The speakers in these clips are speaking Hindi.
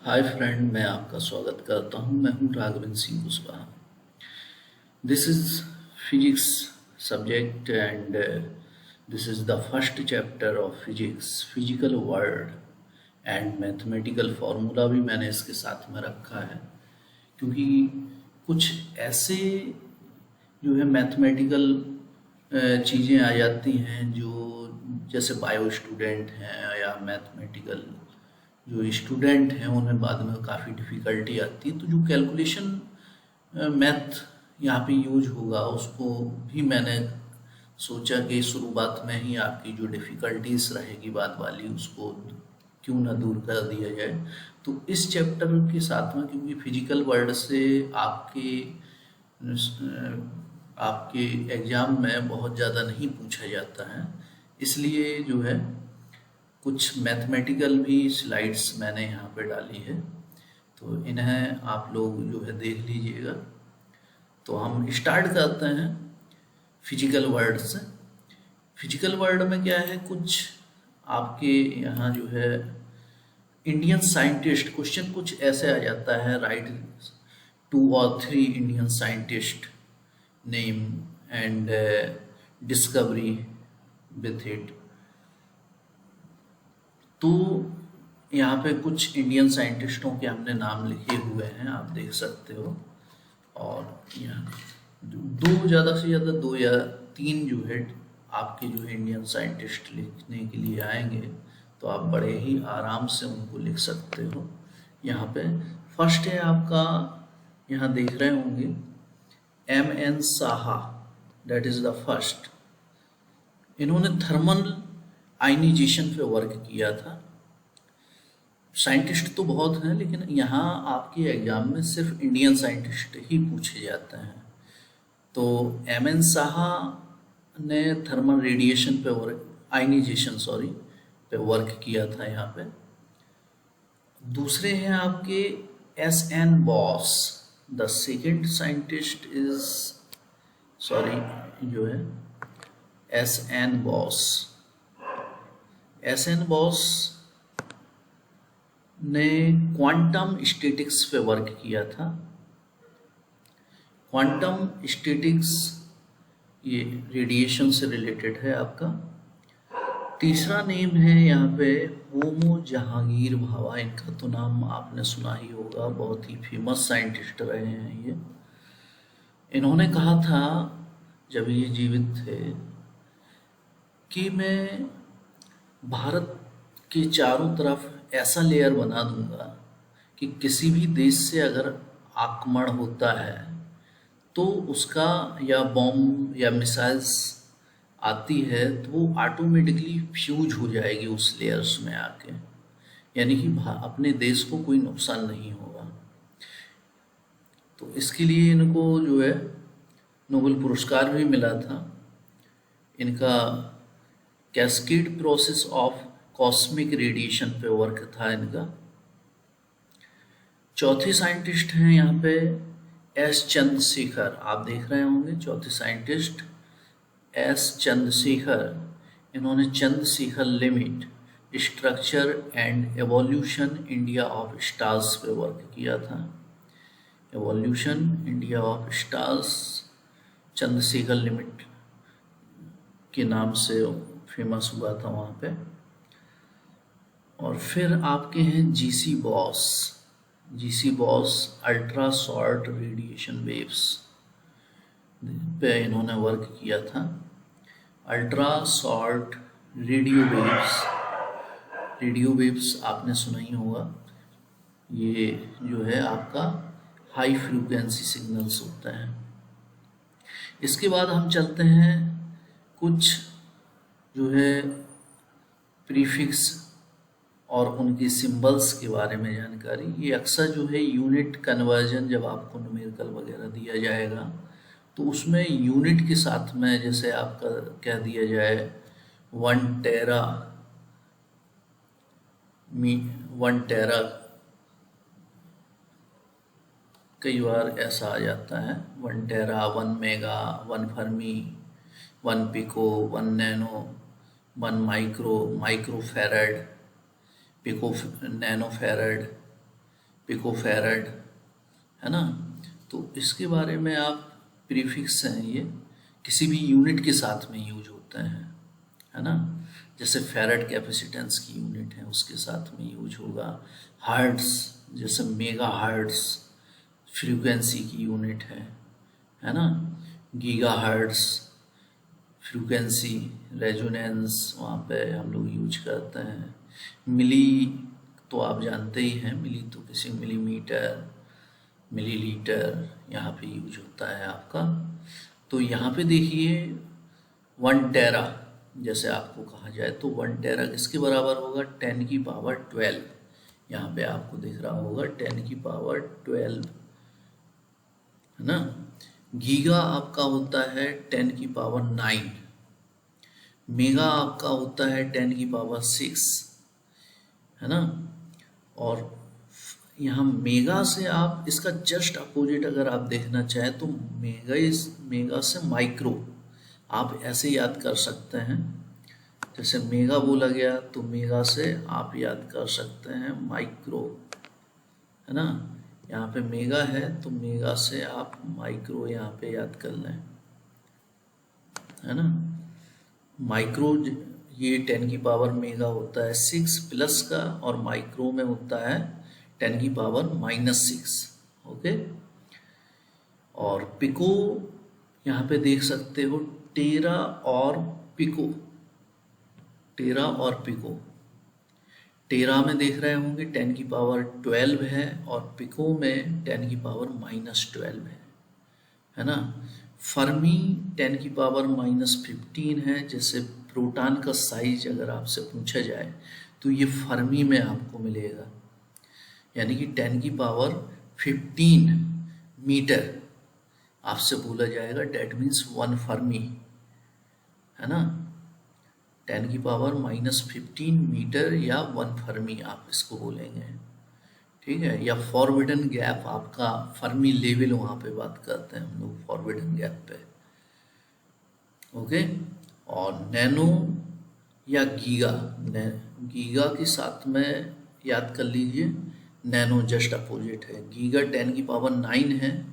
हाय फ्रेंड, मैं आपका स्वागत करता हूं। मैं हूं Raghavendra Singh Kushwaha. This is physics subject and this is the first chapter of physics, physical world and mathematical formula भी मैंने इसके साथ में रखा है, क्योंकि कुछ ऐसे जो है मैथमेटिकल चीज़ें आ जाती हैं जो जैसे बायो स्टूडेंट हैं या मैथमेटिकल जो स्टूडेंट हैं उन्हें बाद में काफ़ी डिफ़िकल्टी आती है। तो जो कैलकुलेशन मैथ यहाँ पे यूज होगा उसको भी मैंने सोचा कि शुरुआत में ही आपकी जो डिफ़िकल्टीज रहेगी बाद वाली उसको क्यों ना दूर कर दिया जाए। तो इस चैप्टर के साथ में, क्योंकि फिजिकल वर्ल्ड से आपके एग्ज़ाम में बहुत ज़्यादा नहीं पूछा जाता है, इसलिए जो है कुछ मैथमेटिकल भी स्लाइड्स मैंने यहाँ पे डाली है, तो इन्हें आप लोग जो है देख लीजिएगा। तो हम स्टार्ट करते हैं फिजिकल वर्ल्ड से। फिजिकल वर्ल्ड में क्या है, कुछ आपके यहाँ जो है इंडियन साइंटिस्ट क्वेश्चन कुछ ऐसे आ जाता है, राइट 2 और 3 Indian scientist name and discovery with it. तो यहाँ पे कुछ इंडियन साइंटिस्टों के हमने नाम लिखे हुए हैं, आप देख सकते हो। और यहाँ दो ज़्यादा से ज़्यादा 2 या 3 जो है आपके जो है इंडियन साइंटिस्ट लिखने के लिए आएंगे, तो आप बड़े ही आराम से उनको लिख सकते हो। यहाँ पे फर्स्ट है आपका, यहाँ देख रहे होंगे M.N. Saha, that is the first. इन्होंने थर्मल आयनाइजेशन पे वर्क किया था। साइंटिस्ट तो बहुत हैं, लेकिन यहाँ आपके एग्जाम में सिर्फ इंडियन साइंटिस्ट ही पूछे जाते हैं। तो M.N. साहा ने थर्मल रेडिएशन पे वर्क, आयनाइजेशन सॉरी, पे वर्क किया था यहाँ पे। दूसरे हैं आपके S.N. Boss. The second scientist is sorry जो है S.N. बॉस। S.N. बॉस ने क्वांटम स्टैटिक्स पे वर्क किया था। क्वांटम स्टैटिक्स ये रेडिएशन से रिलेटेड है आपका। तीसरा नेम है यहाँ पे होमो जहांगीर भाभा। इनका तो नाम आपने सुना ही होगा, बहुत ही फेमस साइंटिस्ट रहे हैं ये। इन्होंने कहा था जब ये जीवित थे कि मैं भारत के चारों तरफ ऐसा लेयर बना दूंगा कि किसी भी देश से अगर आक्रमण होता है तो उसका या बॉम्ब या मिसाइल्स आती है तो वो ऑटोमेटिकली फ्यूज हो जाएगी उस लेयर्स में आके, यानी कि अपने देश को कोई नुकसान नहीं होगा। तो इसके लिए इनको जो है नोबेल पुरस्कार भी मिला था। इनका cascade process of cosmic radiation पे वर्क था इनका। चौथे साइंटिस्ट हैं यहाँ पे एस चंद्रशेखर, आप देख रहे होंगे चौथे साइंटिस्ट एस चंद्रशेखर। इन्होंने Chandrasekhar limit, structure and evolution India of stars पे वर्क किया था। Evolution India of stars Chandrasekhar limit के नाम से फेमस हुआ था वहाँ पे। और फिर आपके हैं GC boss. GC boss ultra short radiation waves पे इन्होंने वर्क किया था। अल्ट्रा शॉर्ट रेडियो वेव्स आपने सुना ही होगा। ये जो है आपका हाई फ्रीक्वेंसी सिग्नल्स होता है। इसके बाद हम चलते हैं कुछ जो है प्रीफिक्स और उनकी सिंबल्स के बारे में जानकारी। ये अक्सर जो है यूनिट कन्वर्जन, जब आपको न्यूमेरिकल वगैरह दिया जाएगा तो उसमें यूनिट के साथ में जैसे आपका कह दिया जाए 1 टेरा, कई बार ऐसा आ जाता है 1 tera, 1 mega, 1 fermi, 1 pico, 1 nano, 1 micro farad, pico nano farad, picofarad, है ना। तो इसके बारे में आप, प्रीफिक्स हैं ये, किसी भी यूनिट के साथ में यूज होते हैं, है ना। जैसे फैरड कैपेसिटेंस की यूनिट है उसके साथ में यूज होगा। हर्ट्ज, जैसे मेगा हर्ट्ज फ्रीक्वेंसी की यूनिट है ना। गीगा हर्ट्ज फ्रीक्वेंसी, रेजोनेंस वहाँ पे हम लोग यूज करते हैं। मिली तो आप जानते ही हैं, मिली तो किसी मिलीमीटर, मिलीलीटर यहाँ पे यूज होता है आपका। तो यहाँ पे देखिए 1 टेरा जैसे आपको कहा जाए तो 1 टेरा किसके बराबर होगा, 10 की पावर 12। यहाँ पे आपको दिख रहा होगा 10 की पावर 12, है ना। गीगा आपका होता है 10 की पावर 9, मेगा आपका होता है 10 की पावर 6, है ना। और यहाँ मेगा से आप इसका जस्ट अपोजिट अगर आप देखना चाहें तो मेगा से माइक्रो आप ऐसे याद कर सकते हैं। जैसे मेगा बोला गया तो मेगा से आप याद कर सकते हैं माइक्रो, है ना। यहाँ पे मेगा है तो मेगा से आप माइक्रो यहाँ पे याद कर लें, है ना। माइक्रो ये 10 की पावर मेगा होता है 6 प्लस का, और माइक्रो में होता है 10 की पावर -6, ओके। और पिको यहाँ पे देख सकते हो, टेरा और पिको, टेरा और पिको। टेरा में देख रहे होंगे 10 की पावर 12 है, और पिको में 10 की पावर -12 है ना। फर्मी 10 की पावर -15 है। जैसे प्रोटॉन का साइज अगर आपसे पूछा जाए तो ये फर्मी में आपको मिलेगा, यानी कि 10 की पावर 15 मीटर आपसे बोला जाएगा, डेट मीन्स 1 फर्मी, है ना। 10 की पावर -15 मीटर या 1 फर्मी आप इसको बोलेंगे, ठीक है। या फॉरबिडन गैप आपका फर्मी लेवल, वहाँ पे बात करते हैं हम लोग फॉरबिडन गैप पे, ओके। और नैनो या गीगा, गीगा के साथ में याद कर लीजिए, नैनो जस्ट अपोजिट है। गीगा 10 की पावर 9 है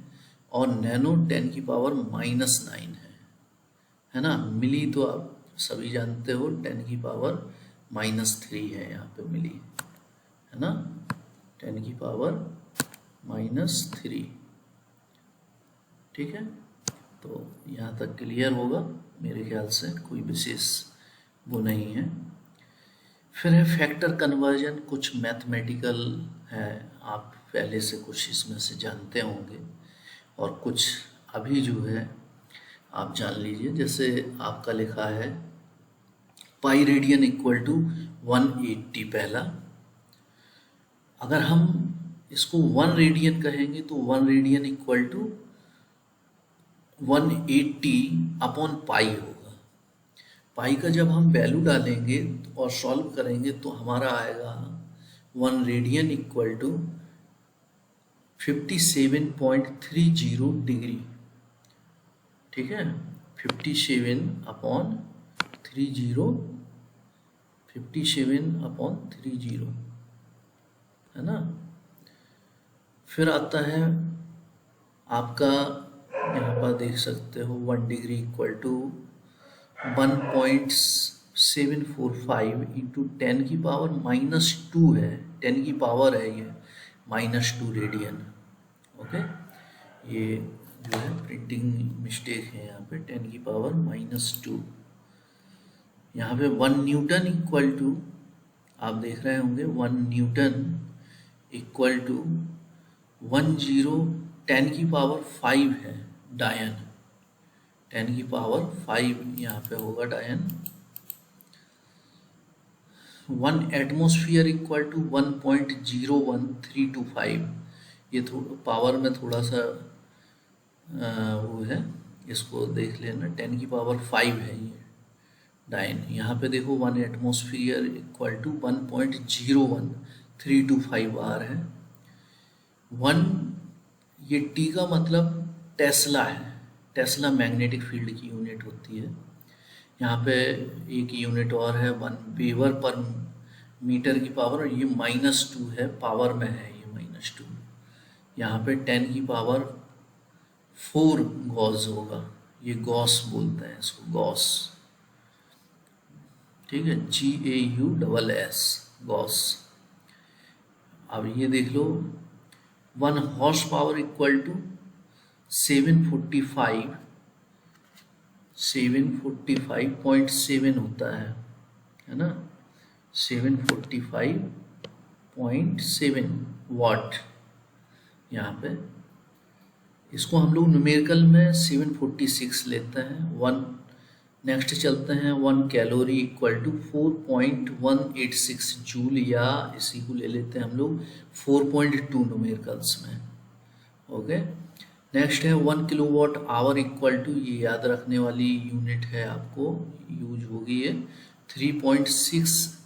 और नैनो 10 की पावर -9 है ना। मिली तो आप सभी जानते हो 10 की पावर -3 है यहाँ पे मिली, है ना। 10 की पावर -3, ठीक है। तो यहाँ तक क्लियर होगा मेरे ख्याल से, कोई विशेष वो नहीं है। फिर है फैक्टर कन्वर्जन, कुछ मैथमेटिकल है, आप पहले से कुछ इसमें से जानते होंगे, और कुछ अभी जो है आप जान लीजिए। जैसे आपका लिखा है पाई रेडियन इक्वल टू 180, पहला अगर हम इसको 1 रेडियन कहेंगे तो 1 radian equal to 180 upon pi होगा। पाई का जब हम वैल्यू डालेंगे और सॉल्व करेंगे तो हमारा आएगा 1 रेडियन इक्वल टू 57.30 डिग्री, ठीक है। 57 अपॉन 30, है ना। फिर आता है आपका, यहाँ पर देख सकते हो 1 डिग्री इक्वल टू 1.745 इंटू 10 की पावर -2 है, 10 की पावर है ये -2 रेडियन, ओके। ये जो है प्रिंटिंग मिस्टेक है यहाँ पे, 10 की पावर -2। यहाँ पे 1 न्यूटन इक्वल टू, आप देख रहे होंगे 1 न्यूटन इक्वल टू 10 की पावर 5 है डायन, 10 की पावर 5 यहाँ पे होगा डायन। 1 एटमोसफियर इक्वल टू 1.01325, ये पावर में थोड़ा सा वो है, इसको देख लेना। 10 की पावर 5 है ये डायन। यहाँ पे देखो 1 एटमोसफियर इक्वल टू 1.01325 आर है। 1 ये टी का मतलब टेस्ला है, टेस्ला मैग्नेटिक फील्ड की यूनिट होती है। यहाँ पे एक यूनिट और है 1 वेबर पर मीटर की पावर, और ये -2 है, पावर में है ये -2, यहाँ पे 10 की पावर 4 गॉस होगा, ये गॉस बोलते हैं इसको, गॉस, ठीक है, GAUSS, गॉस। अब ये देख लो 1 हॉर्स पावर इक्वल टू 745.7 होता है ना, 745.7 वाट। यहाँ पे इसको हम लोग न्यूमेरिकल में 746 लेते हैं। 1 नेक्स्ट चलते हैं, 1 कैलोरी इक्वल टू 4.186 जूल, या इसी को ले लेते हैं हम लोग 4.2 न्यूमेरिकल्स में। ओके, नेक्स्ट है 1 किलोवाट आवर इक्वल टू, ये याद रखने वाली यूनिट है, आपको यूज होगी ये 3.6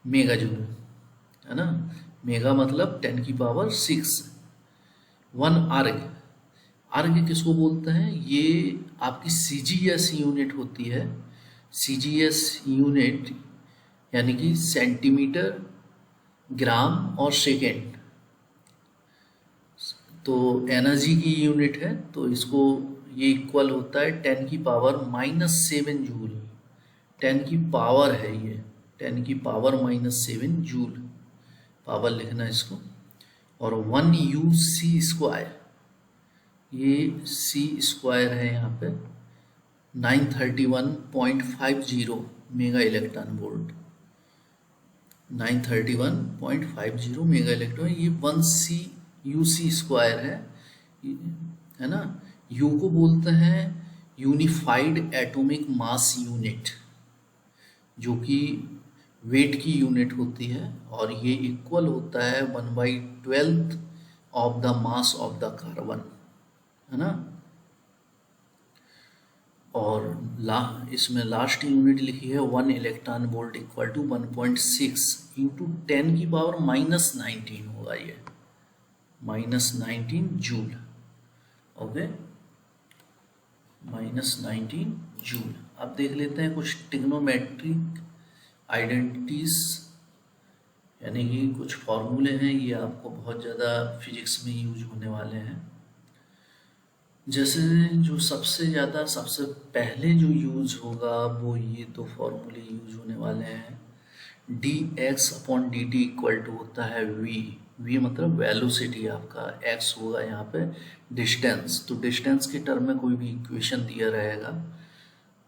मेगा जूल, है ना, मेगा मतलब 10 की पावर 6। 1 अर्ग, अर्ग किसको बोलते हैं, ये आपकी CGS यूनिट होती है। CGS यूनिट यानी कि सेंटीमीटर, ग्राम और सेकेंड, तो एनर्जी की यूनिट है, तो इसको ये इक्वल होता है 10 की पावर -7 जूल। 10 की पावर है ये, 10 की पावर -7 जूल पावर लिखना इसको। और 1 UC स्क्वायर, ये C स्क्वायर है यहाँ पे 931.50 mega electron volt, 931.50 mega electron, ये 1 UC स्क्वायर है ना। U को बोलते हैं यूनिफाइड एटॉमिक मास यूनिट, जो कि वेट की यूनिट होती है, और ये इक्वल होता है 1/12 of the mass of the carbon, है ना। और इसमें लास्ट यूनिट लिखी है 1 electron volt equal to 1.6 into 10 की पावर -19 होगा, ये -19 जूल। Okay, -19 joule. अब देख लेते हैं कुछ ट्रिग्नोमेट्रिक आइडेंटिटीज, यानी कि कुछ फॉर्मूले हैं, ये आपको बहुत ज़्यादा फिजिक्स में यूज होने वाले हैं। जैसे जो सबसे पहले जो यूज होगा वो ये 2 फॉर्मूले यूज होने वाले हैं। dx/dt इक्वल टू होता है v मतलब वेलोसिटी आपका, x होगा यहाँ पे डिस्टेंस, तो डिस्टेंस के टर्म में कोई भी इक्वेशन दिया रहेगा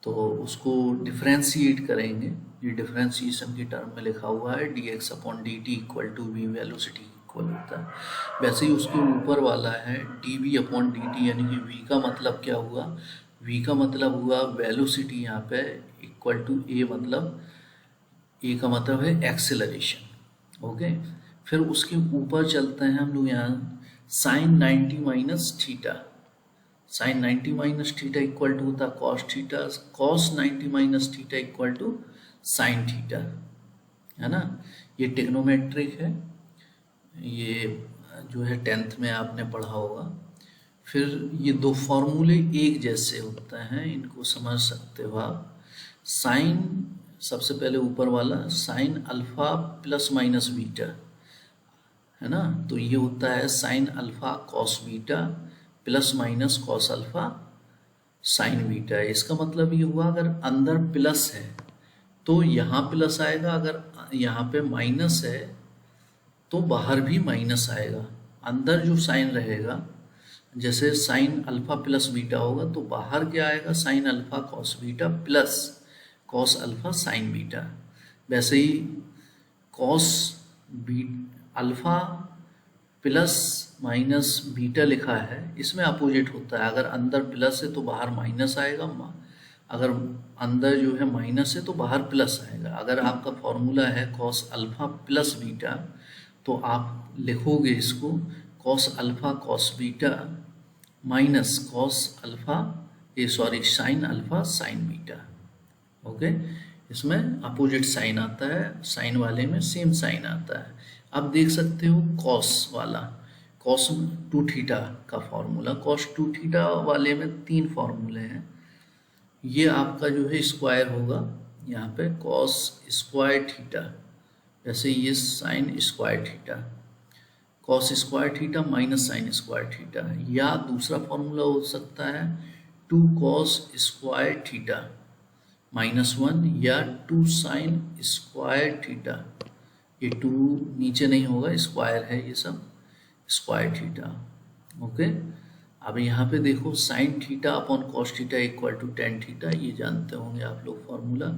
तो उसको डिफ्रेंशिएट करेंगे, ये डिफ्रेंशिएशन के टर्म में लिखा हुआ है dx/dt equal to v, velocity equal होता है। वैसे ही उसके ऊपर वाला है dv/dt, यानी कि v का मतलब क्या हुआ, v का मतलब हुआ वेलोसिटी यहाँ पे इक्वल टू a, मतलब a का मतलब है एक्सेलरेशन। ओके, फिर उसके ऊपर चलते हैं हम लोग यहाँ sin 90 minus theta, sin 90 minus theta equal to होता cos theta, cos 90 minus theta equal to sin theta, है ना। ये ट्रिग्नोमेट्रिक है, ये जो है 10th में आपने पढ़ा होगा। फिर ये 2 फॉर्मूले एक जैसे होते हैं, इनको समझ सकते हो आप। साइन, सबसे पहले ऊपर वाला sine alpha plus minus beta, है ना, तो ये होता है sign alpha cos beta plus minus cos alpha sine beta. इसका मतलब ये हुआ अगर अंदर प्लस है तो यहाँ प्लस आएगा, अगर यहाँ पे माइनस है तो बाहर भी माइनस आएगा। अंदर जो साइन रहेगा, जैसे साइन अल्फा प्लस बीटा होगा तो बाहर क्या आएगा, sine alpha cos beta plus cos alpha sine beta. वैसे ही cos alpha plus minus beta लिखा है, इसमें अपोजिट होता है, अगर अंदर प्लस है तो बाहर माइनस आएगा, अगर अंदर जो है माइनस है तो बाहर प्लस आएगा। अगर आपका फॉर्मूला है कॉस अल्फा प्लस बीटा तो आप लिखोगे इसको cos alpha cos beta minus cos alpha sine alpha sine beta. Okay, इसमें अपोजिट साइन आता है, साइन वाले में सेम साइन आता है। अब देख सकते हो कॉस वाला, कॉस 2 थीटा का फॉर्मूला, कॉस 2 थीटा वाले में 3 फॉर्मूले हैं। ये आपका जो है स्क्वायर होगा यहाँ पे कॉस स्क्वायर थीटा, वैसे ये sign square theta, cos square theta minus sign square theta, या दूसरा फॉर्मूला हो सकता है 2 कॉस स्क्वायर थीटा -1 या 2 साइन स्क्वायर थीटा। ये 2 नीचे नहीं होगा, स्क्वायर है ये सब, स्क्वायर थीटा। ओके, अब यहाँ पे देखो sine theta upon cos theta equal to tan theta, ये जानते होंगे आप लोग formula.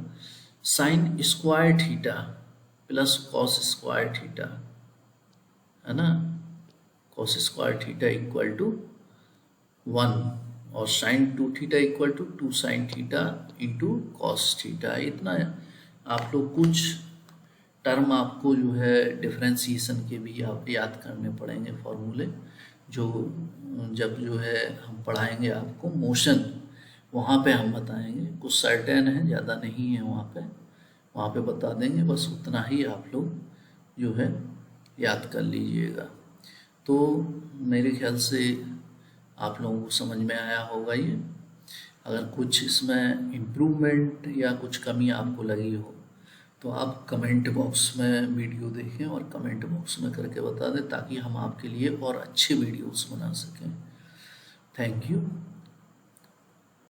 Sine square theta plus cos square theta, है ना, cos square theta equal to 1 और sine 2 theta equal to 2 sine theta into cos theta. इतना आप लोग कुछ टर्म आपको जो है डिफरेंशिएशन के भी आप याद करने पड़ेंगे फॉर्मूले, जो जब जो है हम पढ़ाएंगे आपको मोशन, वहाँ पे हम बताएंगे। कुछ सर्टेन है, ज़्यादा नहीं है वहाँ पे बता देंगे, बस उतना ही आप लोग जो है याद कर लीजिएगा। तो मेरे ख्याल से आप लोगों को समझ में आया होगा ये। अगर कुछ इसमें इम्प्रूवमेंट या कुछ कमी आपको लगी हो तो आप कमेंट बॉक्स में वीडियो देखें और कमेंट बॉक्स में करके बता दें, ताकि हम आपके लिए और अच्छे वीडियोस बना सकें। Thank you.